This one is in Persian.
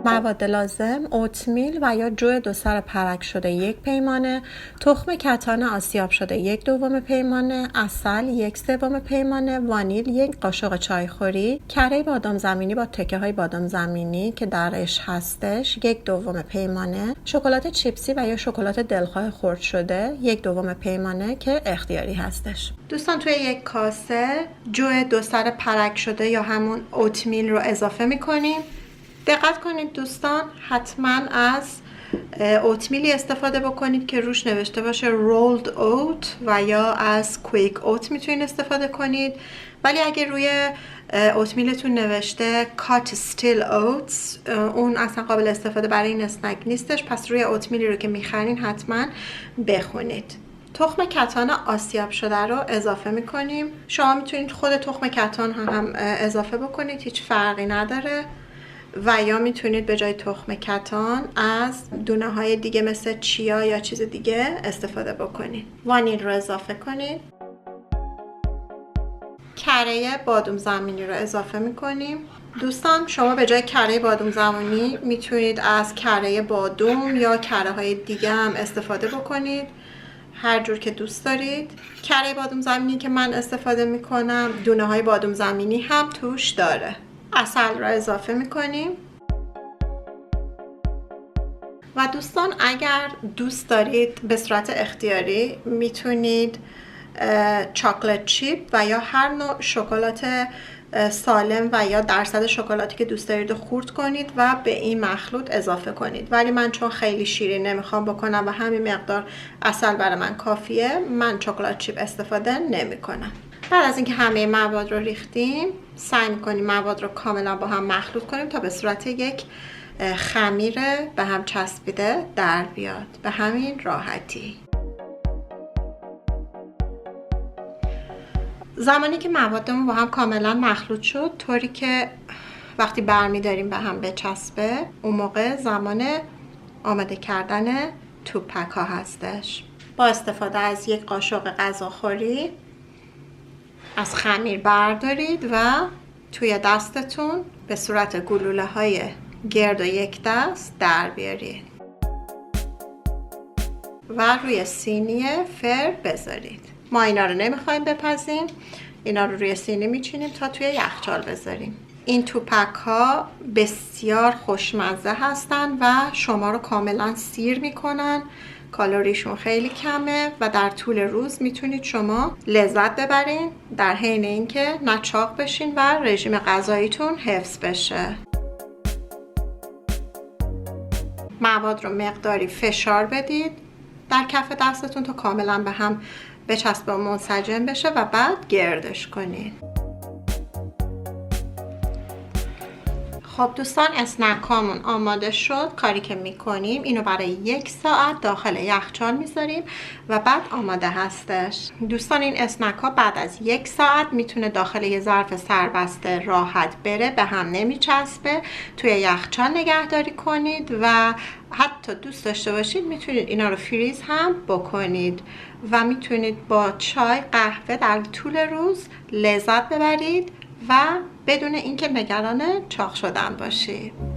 مواد لازم: اوتمیل و یا جو 2 سر پرک شده 1 پیمانه، تخم کتان آسیاب شده 1/2 پیمانه، عسل 1/3 پیمانه، وانیل 1 قاشق چایخوری، کره بادام زمینی با تکه های بادام زمینی که درش هستش 1/2 پیمانه، شکلات چیپسی و یا شکلات دلخواه خرد شده 1/2 پیمانه که اختیاری هستش. دوستان توی یک کاسه جو 2 سر پرک شده یا همون اوتمیل رو اضافه میکنیم. دقت کنید دوستان، حتما از اوتمیلی استفاده بکنید که روش نوشته باشه رولد اوت و یا از کویک اوت میتونید استفاده کنید. ولی اگه روی اوتمیلتون نوشته کات استیل اوتس، اون اصلا قابل استفاده برای این اسنک نیستش. پس روی اوتمیلی رو که میخرین حتما بخونید. تخم کتان آسیاب شده رو اضافه میکنیم. شما میتونید خود تخم کتان هم اضافه بکنید، هیچ فرقی نداره. و یا میتونید به جای تخم کتان از دونه های دیگه مثل چیا یا چیز دیگه استفاده بکنید. وانیل رو اضافه کنید. کره بادام زمینی رو اضافه میکنیم. دوستان شما به جای کره بادام زمینی میتونید از کره بادام یا کره های دیگه هم استفاده بکنید، هر جور که دوست دارید. کره بادام زمینی که من استفاده میکنم دونه های بادام زمینی هم توش داره. عسل را اضافه میکنیم. و دوستان اگر دوست دارید به صورت اختیاری میتونید چاکلت چیپ و یا هر نوع شکلات سالم و یا درصد شکلاتی که دوست دارید رو خورد کنید و به این مخلوط اضافه کنید. ولی من چون خیلی شیرین نمیخوام بکنم و همین مقدار عسل برای من کافیه، من چاکلت چیپ استفاده نمی کنم. بعد از اینکه همه مواد رو ریختیم، سعی می‌کنیم مواد رو کاملا با هم مخلوط کنیم تا به صورت یک خمیر به هم چسبیده در بیاد. به همین راحتی. زمانی که موادمون با هم کاملا مخلوط شد، طوری که وقتی برمی‌داریم به هم بچسبه، اون موقع زمان آماده کردن توپک ها هستش. با استفاده از یک قاشق غذاخوری از خمیر بردارید و توی دستتون به صورت گلوله های گرد و یک دست در بیارید و روی سینی فر بذارید. ما اینا رو نمیخوایم بپزیم، اینا رو روی سینی میچینیم تا توی یخچال بذاریم. این توپک ها بسیار خوشمزه هستن و شما رو کاملا سیر میکنن. کالریشون خیلی کمه و در طول روز میتونید شما لذت ببرین، در حین اینکه نه چاق بشین و رژیم غذاییتون حفظ بشه. مواد رو مقداری فشار بدید در کف دستتون تا کاملا به هم بچسبه و منسجم بشه و بعد گردش کنید. خب دوستان اسنک هامون آماده شد. کاری که میکنیم اینو برای 1 ساعت داخل یخچال میذاریم و بعد آماده هستش. دوستان این اسنک ها بعد از 1 ساعت میتونه داخل یه ظرف سربسته راحت بره، به هم نمیچسبه. توی یخچال نگهداری کنید و حتی دوست داشته باشید میتونید اینا رو فریز هم بکنید و میتونید با چای، قهوه در طول روز لذت ببرید و بدون اینکه نگران چاق شدن باشید.